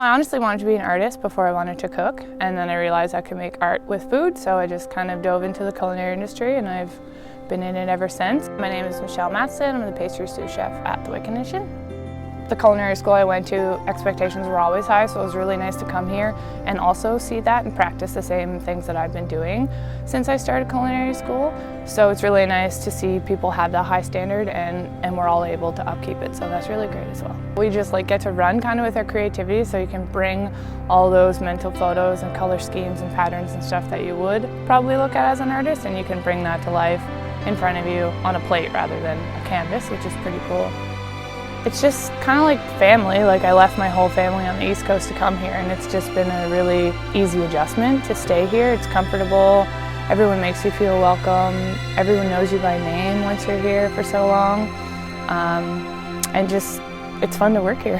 I honestly wanted to be an artist before I wanted to cook, and then I realized I could make art with food, so I just kind of dove into the culinary industry, and I've been in it ever since. My name is Matheson. I'm the Pastry Sous chef at the Matheson. The culinary school I went to, expectations were always high, so it was really nice to come here and also see that and practice the same things that I've been doing since I started culinary school. So it's really nice to see people have that high standard and we're all able to upkeep it, so that's really great as well. We just get to run kind of with our creativity, so you can bring all those mental photos and color schemes and patterns and stuff that you would probably look at as an artist, and you can bring that to life in front of you on a plate rather than a canvas, which is pretty cool. It's just kind of like family. I left my whole family on the East Coast to come here, and it's just been a really easy adjustment to stay here. It's comfortable, everyone makes you feel welcome, everyone knows you by name once you're here for so long, and just, it's fun to work here.